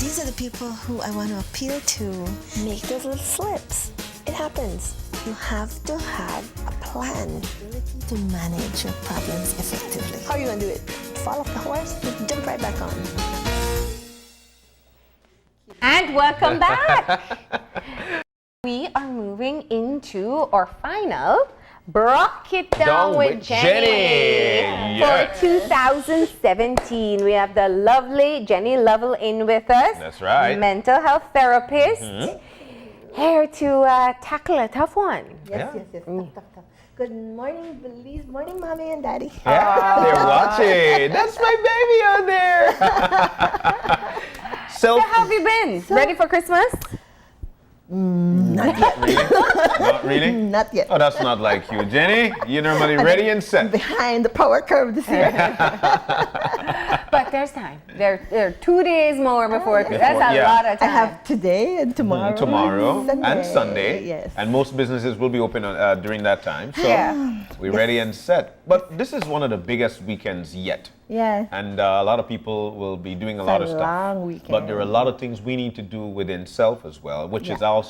these are the people who I want to appeal to. Make those little slips. It happens. You have to have a plan, ability to manage your problems effectively. How are you going to do it? Fall off the horse? Jump right back on. And welcome back. We are moving into our final Bruk It Down with Jenny for 2017. We have the lovely Jenny Lovell in with us. That's right. Mental health therapist. Here to tackle a tough one. Yes. Tough. Good morning, Belize. Morning, Mommy and Daddy. Yeah, they're watching. That's my baby out there. So how have you been? Ready for Christmas? Not yet. Really? Not really? Not yet. Oh, that's not like you, Jenny. You're normally ready and set. Behind the power curve this year. But there's time. There are 2 days more before. That's a lot of time. I have today and tomorrow. Tomorrow Sunday. and Sunday. Yes. And most businesses will be open during that time. So we're ready and set. But this is one of the biggest weekends yet. Yeah. And a lot of people will be doing a lot of stuff. Long weekend. But there are a lot of things we need to do within self as well, which is also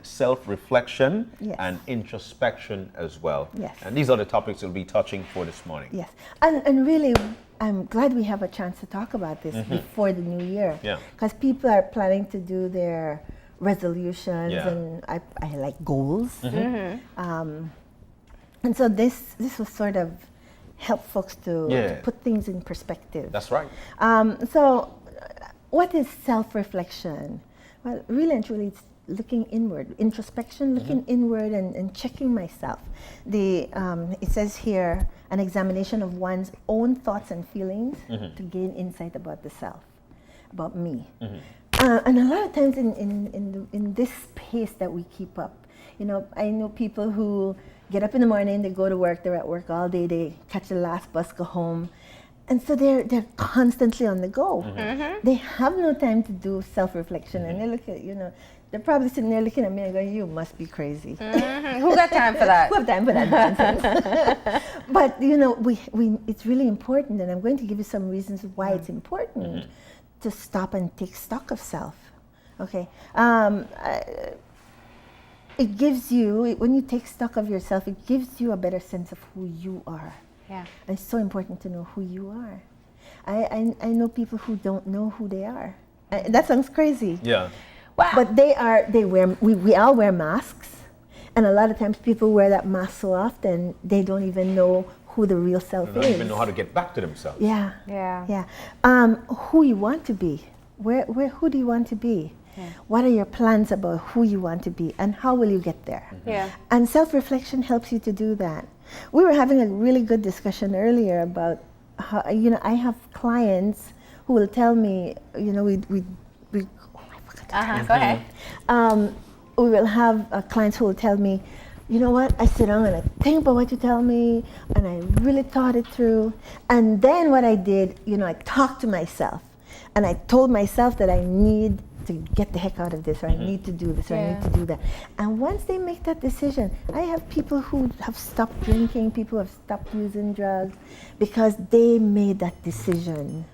self-reflection and introspection as well. Yes. And these are the topics we'll be touching for this morning. Yes. And really, I'm glad we have a chance to talk about this before the new year. Yeah. Because people are planning to do their resolutions and I like goals. And so this was sort of help folks to put things in perspective. That's right. So what is self-reflection? Well, really and truly, it's looking inward, introspection, looking inward and checking myself. It says here, an examination of one's own thoughts and feelings to gain insight about the self, about me. And a lot of times in this pace that we keep up, you know, I know people who get up in the morning, they go to work, they're at work all day, they catch the last bus, go home. And so they're constantly on the go. They have no time to do self-reflection. And they look at, you know, they're probably sitting there looking at me and going, you must be crazy. Who got time for that? Who have time for that nonsense? But, you know, it's really important, and I'm going to give you some reasons why it's important to stop and take stock of self. Okay. It gives you, when you take stock of yourself, it gives you a better sense of who you are. Yeah. And it's so important to know who you are. I know people who don't know who they are. That sounds crazy. Yeah. Wow. But we all wear masks. And a lot of times people wear that mask so often, they don't even know who the real self is. They don't even know how to get back to themselves. Yeah. Who you want to be. Who do you want to be? Yeah. What are your plans about who you want to be and how will you get there? Yeah. And self-reflection helps you to do that. We were having a really good discussion earlier about how, you know, I have clients who will tell me, you know, Go ahead. We will have clients who will tell me, you know what, I sit down and I think about what you tell me and I really thought it through. And then what I did, you know, I talked to myself and I told myself that I need to get the heck out of this, or I need to do this, or I need to do that. And once they make that decision, I have people who have stopped drinking, people who have stopped using drugs, because they made that decision.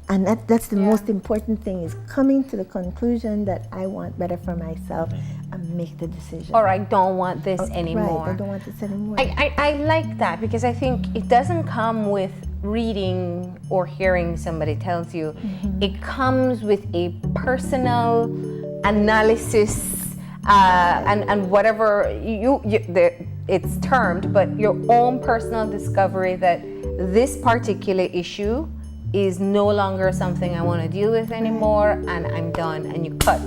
And that's the most important thing, is coming to the conclusion that I want better for myself and make the decision. Or I don't want this anymore. Right, I don't want this anymore. I like that, because I think it doesn't come with reading or hearing somebody tells you. It comes with a personal analysis and whatever it's termed, but your own personal discovery that this particular issue is no longer something I want to deal with anymore, and I'm done, and you cut.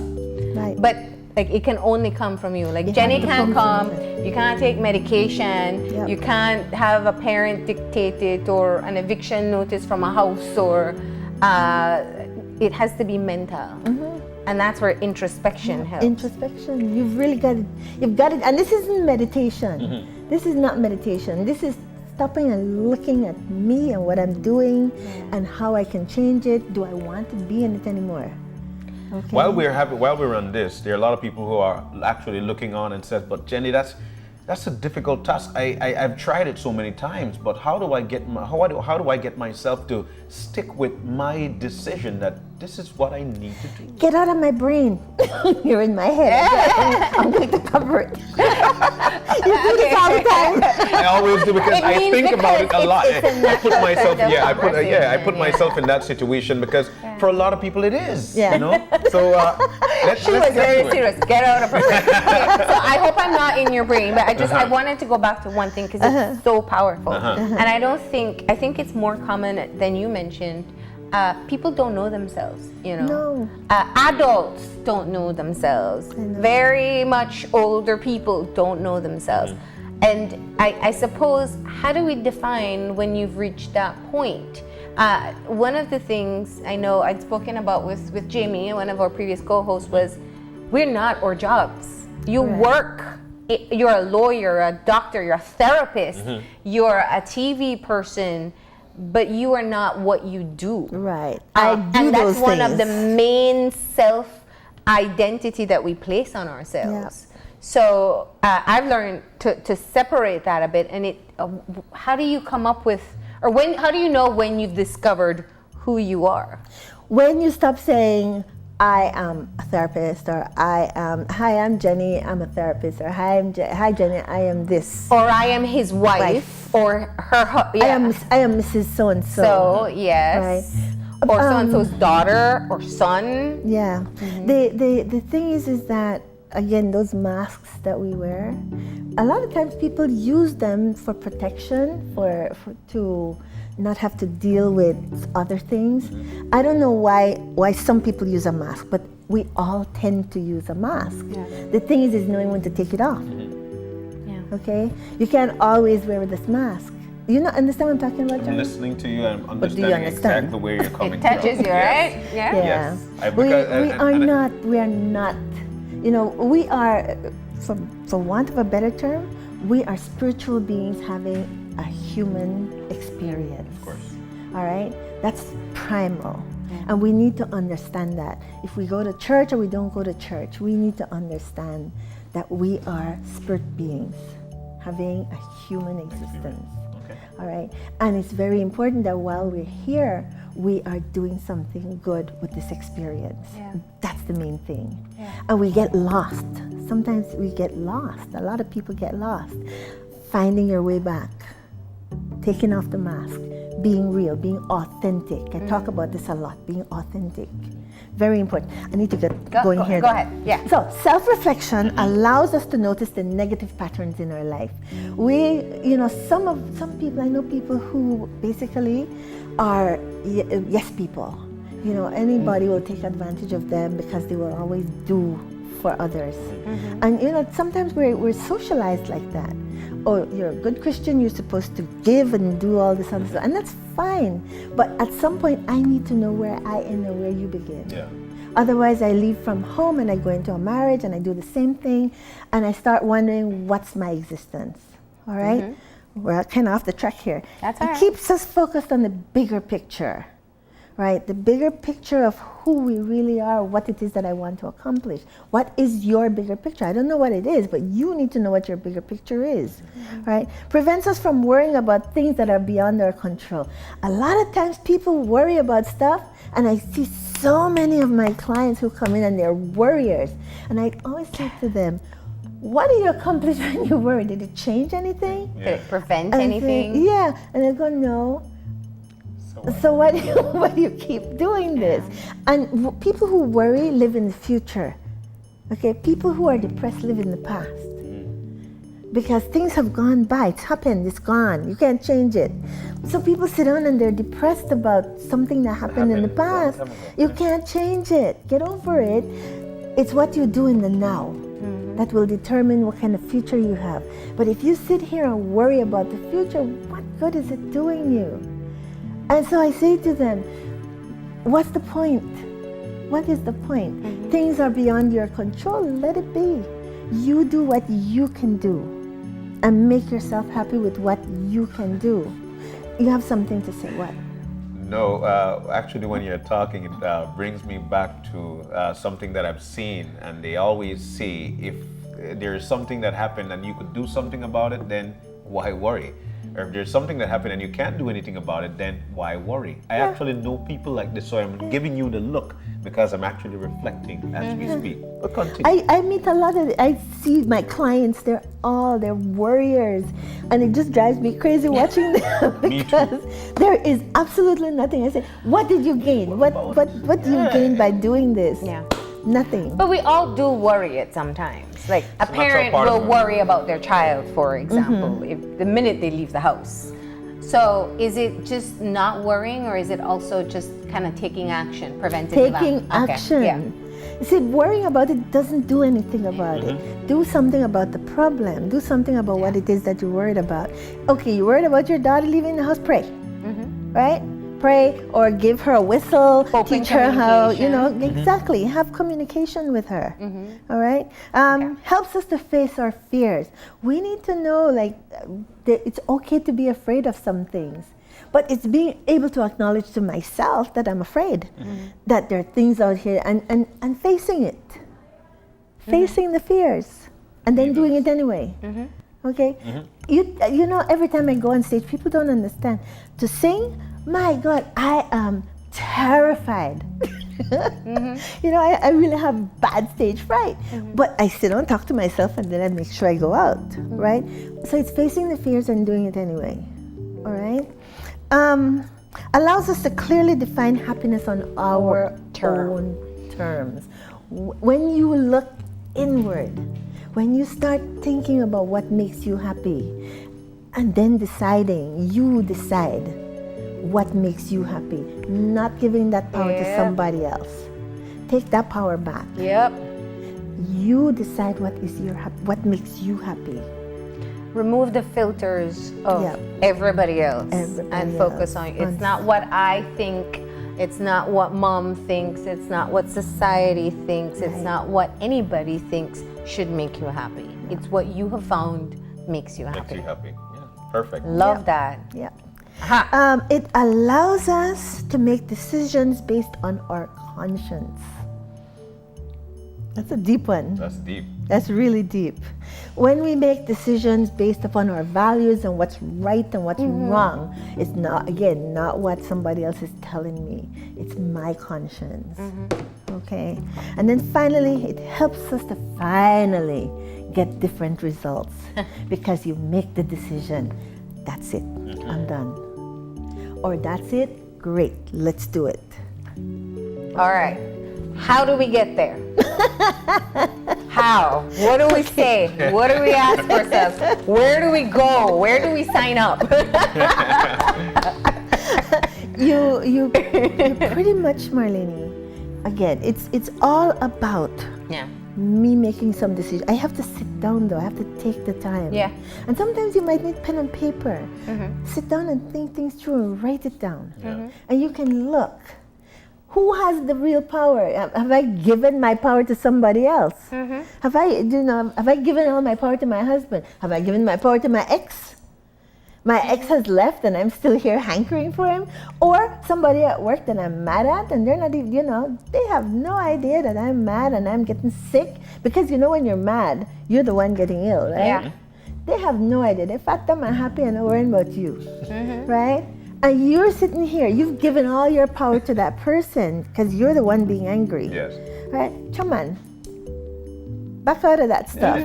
Right. But like, it can only come from you. Like, Jenny can't come, you can't take medication, you can't have a parent dictate it, or an eviction notice from a house, or it has to be mental. And that's where introspection helps. Introspection, you've really got it. You've got it, and this isn't meditation. This is not meditation. This is stopping and looking at me and what I'm doing and how I can change it. Do I want to be in it anymore? Okay. While we're on this, there are a lot of people who are actually looking on and says, "But Jenny, that's That's a difficult task. I've tried it so many times, but how do I get myself to stick with my decision that this is what I need to do? Get out of my brain. You're in my head. I'm going to cover it. You do this all the time. I always do because I think about it a lot. I put myself, I put myself in that situation because for a lot of people it is. Yeah. You know. So let's She was very serious. Get out of her brain. Okay, so I hope I'm not in your brain, but I wanted to go back to one thing because it's so powerful, and I think it's more common than you mentioned. People don't know themselves, you know. No. Adults don't know themselves. Very much older people don't know themselves. And I suppose, how do we define when you've reached that point? One of the things I know I'd spoken about with Jamie, one of our previous co-hosts, was we're not our jobs. You work. You're a lawyer, a doctor, you're a therapist, you're a TV person, but you are not what you do. Right. And that's one of the main self-identity that we place on ourselves. Yeah. So I've learned to separate that a bit. And how do you come up with, or how do you know when you've discovered who you are? When you stop saying, I am a therapist, or hi, I'm Jenny, I'm a therapist, or hi, Jenny, I am this. Or I am his wife, or her, I am Mrs. So-and-so. So, yes. Right. Or so-and-so's daughter, or son. Yeah. The thing is that, again, those masks that we wear, a lot of times people use them for protection, to not have to deal with other things. I don't know why some people use a mask, but we all tend to use a mask. Yeah. The thing is knowing when to take it off. Yeah. Okay? You can't always wear this mask. You understand what I'm talking about, John? I'm listening to you and understanding exactly where you're coming from. It touches you, right? Yeah. Yes. We are not, we are, for want of a better term, we are spiritual beings having a human experience. Of course. All right? That's primal. Yeah. And we need to understand that. If we go to church or we don't go to church, we need to understand that we are spirit beings having a human existence. Okay. All right? And it's very important that while we're here, we are doing something good with this experience. Yeah. That's the main thing. Yeah. And we get lost. Sometimes we get lost. A lot of people get lost. Finding your way back. Taking off the mask, being real, being authentic. I talk about this a lot, being authentic. Very important. I need to get going here. Go ahead. Yeah. So self-reflection allows us to notice the negative patterns in our life. Some people, I know people who basically are yes people. Anybody will take advantage of them because they will always do for others. And sometimes we're socialized like that. Oh, you're a good Christian, you're supposed to give and do all this other stuff, and that's fine. But at some point, I need to know where I end and where you begin. Yeah. Otherwise, I leave from home and I go into a marriage and I do the same thing, and I start wondering, what's my existence? All right? We're kind of off the track here. That's all right. It keeps us focused on the bigger picture, right? The bigger picture of who we really are, what it is that I want to accomplish. What is your bigger picture? I don't know what it is, but you need to know what your bigger picture is, right? Prevents us from worrying about things that are beyond our control. A lot of times people worry about stuff, and I see so many of my clients who come in and they're worriers. And I always say to them, what do you accomplish when you worry? Did it change anything? Did it prevent anything? Yeah, and I go, no. So why do you keep doing this? And people who worry live in the future. Okay, people who are depressed live in the past. Because things have gone by, it's happened, it's gone, you can't change it. So people sit down and they're depressed about something that happened in the past. You can't change it, get over it. It's what you do in the now that will determine what kind of future you have. But if you sit here and worry about the future, what good is it doing you? And so I say to them, what's the point? What is the point? Things are beyond your control, let it be. You do what you can do and make yourself happy with what you can do. You have something to say, what? No, actually when you're talking, it brings me back to something that I've seen, and they always say, if there's something that happened and you could do something about it, then why worry? Or if there's something that happened and you can't do anything about it, then why worry? I actually know people like this, so I'm giving you the look because I'm actually reflecting as we speak. But continue. I meet a lot of, I see my clients, they're warriors. And it just drives me crazy watching them because there is absolutely nothing. I say, what did you gain? What do you gain by doing this? Yeah. Nothing. But we all do worry it sometimes. Like a parent will worry about their child, for example, if the minute they leave the house. So is it just not worrying, or is it also just kind of taking action, preventative Taking action. Okay. Yeah. You see, worrying about it doesn't do anything about it. Do something about the problem. Do something about what it is that you're worried about. Okay, you're worried about your daughter leaving the house, pray. Right? Pray or give her a whistle, teach her how, exactly, have communication with her. All right? Helps us to face our fears. We need to know, that it's okay to be afraid of some things. But it's being able to acknowledge to myself that I'm afraid, that there are things out here, and facing it. Facing the fears, and then doing it anyway. Okay? You know, every time I go on stage, people don't understand. To sing, my God, I am terrified. I really have bad stage fright. But I sit down, talk to myself, and then I make sure I go out, right? So it's facing the fears and doing it anyway, all right? Allows us to clearly define happiness on our own terms. When you look inward, when you start thinking about what makes you happy, and then you decide what makes you happy, not giving that power to somebody else. Take that power back. Yep. You decide what makes you happy. Remove the filters of everybody else and focus on it's not what I think, it's not what mom thinks, it's not what society thinks, it's not what anybody thinks should make you happy. It's what you have found makes you happy. Makes you happy. Yeah. Perfect. Love that. Yeah. It allows us to make decisions based on our conscience. That's a deep one. That's deep. That's really deep. When we make decisions based upon our values and what's right and what's wrong, it's not what somebody else is telling me. It's my conscience. Okay? And then finally, it helps us to finally get different results because you make the decision. That's it. I'm done. Or that's it. Great. Let's do it. All right. How do we get there? How? What do we say? What do we ask ourselves? Where do we go? Where do we sign up? you pretty much, Marlene. Again, it's all about me making some decisions. I have to sit down though. I have to take the time. Yeah. And sometimes you might need pen and paper. Sit down and think things through and write it down. And you can look. Who has the real power? Have I given my power to somebody else? Have I given all my power to my husband? Have I given my power to my ex? My ex has left and I'm still here hankering for him? Or somebody at work that I'm mad at and they're not even, they have no idea that I'm mad and I'm getting sick. Because when you're mad, you're the one getting ill, right? Yeah. They have no idea. They fat them are happy and they're worrying about you, right? And you're sitting here, you've given all your power to that person because you're the one being angry. Yes. Right? Come on. Back out of that stuff.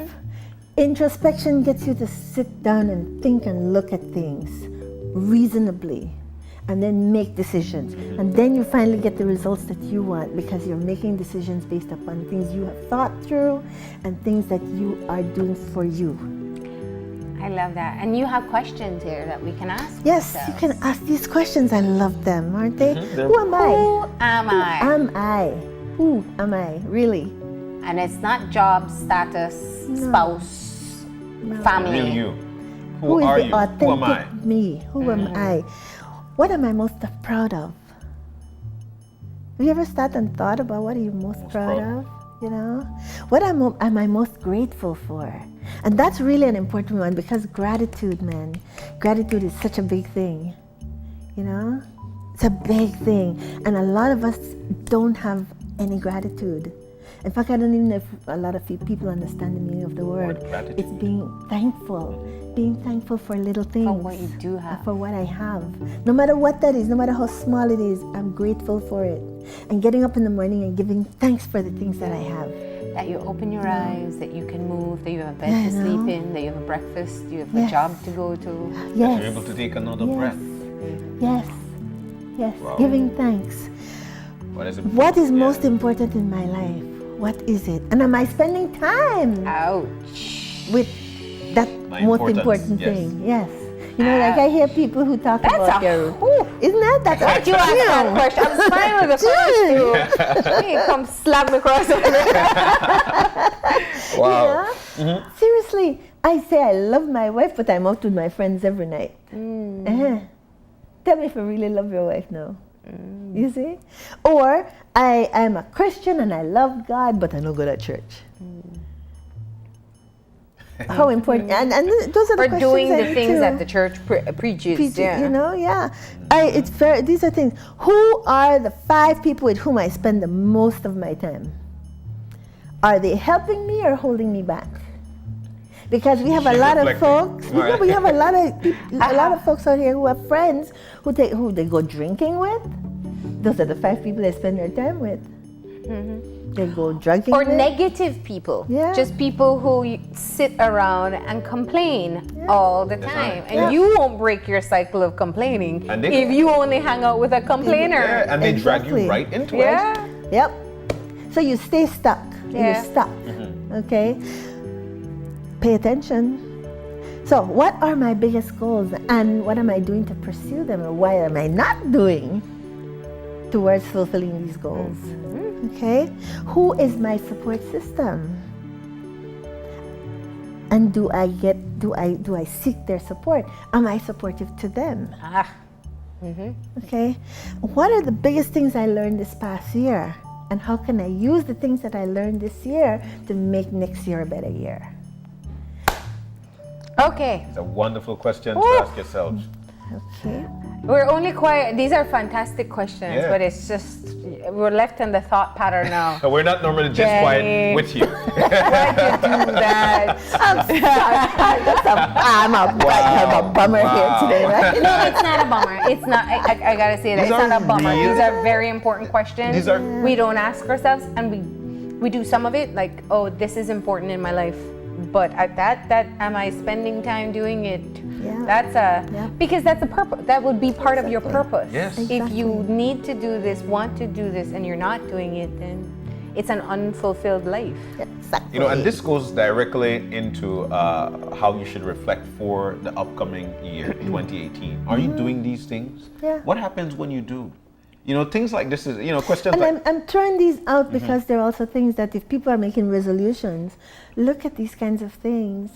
Introspection gets you to sit down and think and look at things reasonably and then make decisions. And then you finally get the results that you want because you're making decisions based upon things you have thought through and things that you are doing for you. I love that. And you have questions here that we can ask Yes, ourselves. you can ask these questions. I love them, aren't they? Who am I? Who am I? Who am I? Who am I? Really? And it's not job, status, spouse, family. Real you. Who is are the you? authentic Who am I? me? Who am I? What am I most proud of? Have you ever sat and thought about what are you most proud of? What am I most grateful for? And that's really an important one because gratitude, man. Gratitude is such a big thing. It's a big thing. And a lot of us don't have any gratitude. In fact, I don't even know if a lot of people understand the meaning of the word. Gratitude. It's being thankful for little things. For what you do have. For what I have. No matter what that is, no matter how small it is, I'm grateful for it. And getting up in the morning and giving thanks for the things that I have. That you open your eyes, that you can move, that you have a bed to sleep in, that you have a breakfast, you have a job to go to. That Yes. you're able to take another breath. Yes. Yes. Wow. Giving thanks. What is most important in my life? What is it? And am I spending time Ouch. with that My most importance, important yes. thing? Yes. You know, like I hear people who talk about their... Isn't that? That's Why'd you ask that question? I was fine with the first two. You come slap me across the Wow. Yeah? Seriously, I say I love my wife, but I'm out with my friends every night. Tell me if you really love your wife now. You see? Or I'm a Christian and I love God, but I don't go to church. How important, and those are the Or questions doing I the need things to that the church preaches. Yeah. You know, yeah. It's fair. These are things. Who are the 5 people with whom I spend the most of my time? Are they helping me or holding me back? Because we have a lot of folks. Right. We have a lot of folks out here who have friends who they go drinking with. Those are the 5 people I spend their time with. They go drinking Or with. negative people. Yeah. Just people who sit around and complain all the time. And you won't break your cycle of complaining And they- if you only hang out with a complainer. Yeah, and they drag Exactly. you right into Yeah. it. Yep. So you stay stuck. Yeah. You're stuck. Okay? Pay attention. So, what are my biggest goals and what am I doing to pursue them, or why am I not doing towards fulfilling these goals? Okay? Who is my support system? And do I seek their support? Am I supportive to them? Okay? What are the biggest things I learned this past year? And how can I use the things that I learned this year to make next year a better year? Okay. It's a wonderful question to ask yourselves. Okay. We're only quiet. These are fantastic questions, Yeah. but it's just, we're left in the thought pattern now. We're not normally just Jenny. quiet with you. Why'd you do that? I'm a bummer here today, right? No, it's not a bummer. It's not, I gotta say that. These It's not are a bummer. real- These are very important questions. These are- We don't ask ourselves, and we do some of it, like, oh, this is important in my life. But at that, am I spending time doing it? Yeah. That's because that's a purpose. That would be part of your purpose. Yes. If you need to do this, want to do this, and you're not doing it, then it's an unfulfilled life. Exactly. You know, and this goes directly into how you should reflect for the upcoming year, 2018. Are you doing these things? Yeah. What happens when you do? You know, things like this is, questions And like... I'm throwing these out because there are also things that if people are making resolutions, look at these kinds of things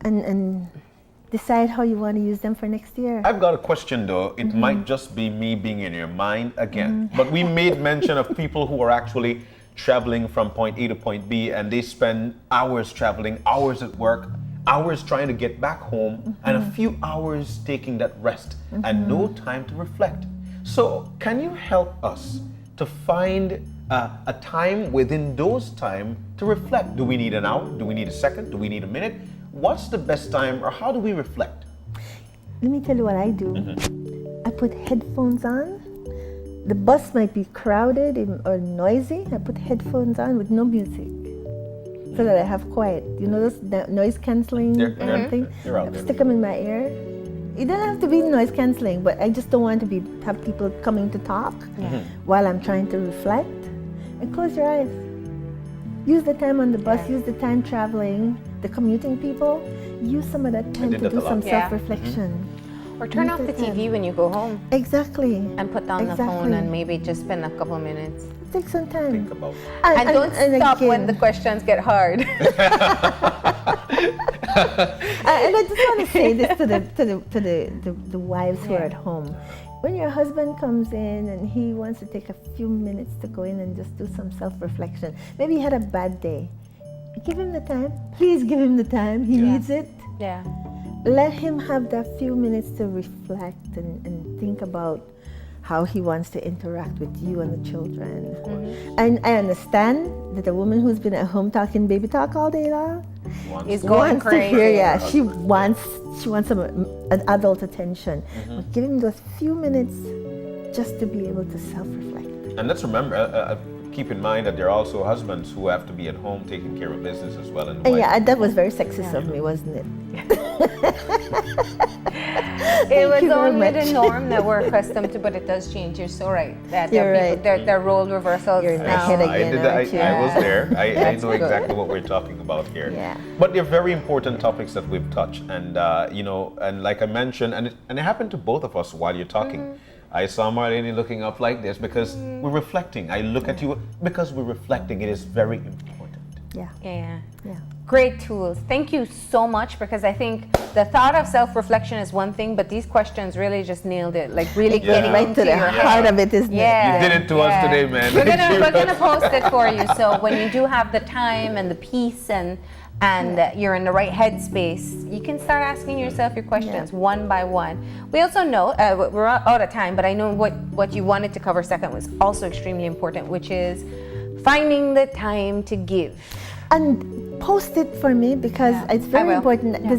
and decide how you want to use them for next year. I've got a question though. It might just be me being in your mind again. But we made mention of people who are actually traveling from point A to point B, and they spend hours traveling, hours at work, hours trying to get back home, and a few hours taking that rest and no time to reflect. So can you help us to find a time within those time to reflect? Do we need an hour? Do we need a second? Do we need a minute? What's the best time, or how do we reflect? Let me tell you what I do. I put headphones on. The bus might be crowded or noisy. I put headphones on with no music so that I have quiet. You know those noise cancelling thing? They're out I there. stick them in my ear. It doesn't have to be noise cancelling, but I just don't want to have people coming to talk while I'm trying to reflect. And close your eyes. Use the time on the bus. Use the time traveling. The commuting people. Use some of that time did to that do a lot. some Yeah. self-reflection. Or turn Use off the the time. TV when you go home Exactly. and put down the phone and maybe just spend a couple minutes. Take some time. Think about it. And don't stop when again, the questions get hard. and I just want to say this to the wives who are at home. When your husband comes in and he wants to take a few minutes to go in and just do some self-reflection, maybe he had a bad day. Give him the time. Please give him the time. He needs it. Yeah. Let him have that few minutes to reflect and think about how he wants to interact with you and the children. And I understand that a woman who's been at home talking baby talk all day long Is going wants to crazy. hear, she wants some an adult attention. But give him those few minutes just to be able to self-reflect. And let's remember, keep in mind that there are also husbands who have to be at home taking care of business as well. And Yeah, that was very sexist of me, wasn't it? It was you very only much. the norm that we're accustomed to, but it does change. You're so right. That You're there are people, right. there are role reversals You're in my now. head again, aren't you? I was there. I That's know good. exactly what we're talking about here. Yeah. But they're very important topics that we've touched, and and like I mentioned, and it happened to both of us while you're talking. I saw Marlene looking up like this because we're reflecting. I look at you because we're reflecting. It is very important. Yeah. Yeah. Yeah. Great tools. Thank you so much, because I think the thought of self-reflection is one thing, but these questions really just nailed it. Like really Yeah. getting Right into to the your heart head. of it, isn't it? Yeah, You did it to us today, man. We're gonna post it for you. So when you do have the time and the peace and you're in the right headspace, you can start asking yourself your questions one by one. We also know we're out of time, but I know what you wanted to cover second was also extremely important, which is finding the time to give. And post it for me because it's I very will. important. Yeah.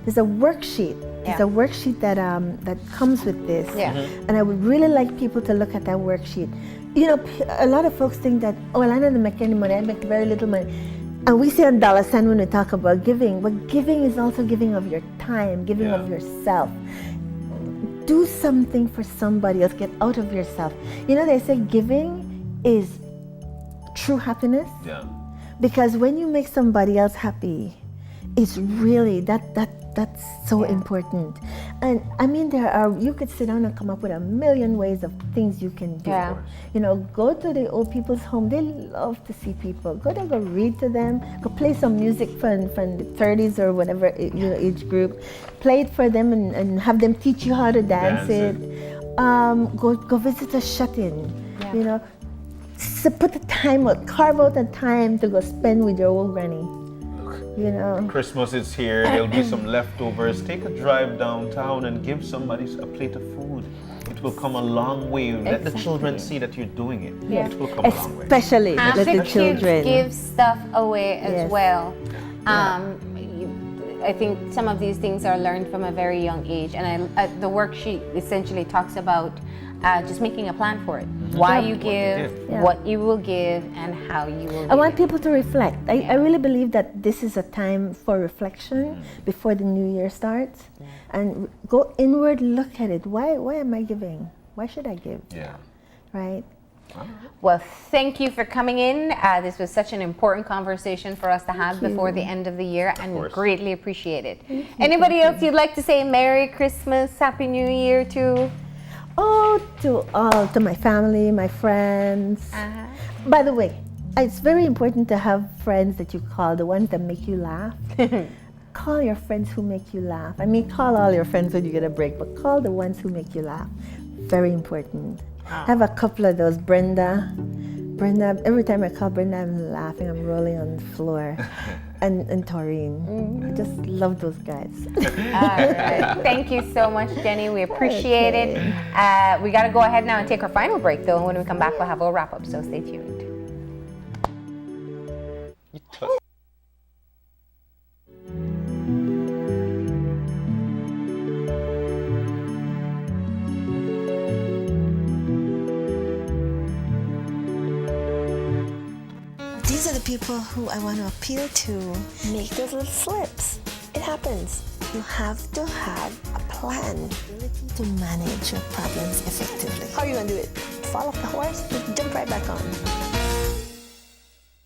There's a worksheet. There's Yeah. a worksheet that that comes with this. Yeah. And I would really like people to look at that worksheet. You know, a lot of folks think that, oh, well, I don't make any money. I make very little money. And we say on dollar sign when we talk about giving, but giving is also giving of your time, giving of yourself. Do something for somebody else. Get out of yourself. You know, they say giving is true happiness. Yeah. Because when you make somebody else happy, it's really that's so important. And I mean, you could sit down and come up with a million ways of things you can do. Yeah. You know, go to the old people's home. They love to see people. Go there, go read to them. Go play some music from the 30s or whatever age group. Play it for them and have them teach you how to dance it. Go visit a shut-in. Yeah. You know. So put the time out, carve out the time to go spend with your old granny. You know. Christmas is here. There'll be some leftovers. Take a drive downtown and give somebody a plate of food. It will come a long way. Let the children see that you're doing it. Yes. It will come a long way. Especially Have let the the children. kids give stuff away as Yes. well. I think some of these things are learned from a very young age, and the worksheet essentially talks about just making a plan for it. Why you give, Yeah. what you will give, and how you will give. I want people to reflect. I really believe that this is a time for reflection before the new year starts. And go inward, look at it. Why am I giving? Why should I give? Yeah. Right? Well, thank you for coming in. This was such an important conversation for us to have before the end of the year, and we course. greatly appreciate it. Anybody else you'd like to say Merry Christmas, Happy New Year to? Oh, to my family, my friends. By the way, it's very important to have friends that you call, the ones that make you laugh. Call your friends who make you laugh. I mean, call all your friends when you get a break, but call the ones who make you laugh. Very important. I have a couple of those. Brenda, every time I call Brenda, I'm laughing, I'm rolling on the floor. And Taurine. I just love those guys. All right. Thank you so much, Jenny. We appreciate it. We got to go ahead now and take our final break, though. And when we come back, we'll have a wrap up. So stay tuned. These are the people who I want to appeal to. Make those little slips. It happens. You have to have a plan. Ability to manage your problems effectively. How are you gonna do it? Fall off the horse? Just jump right back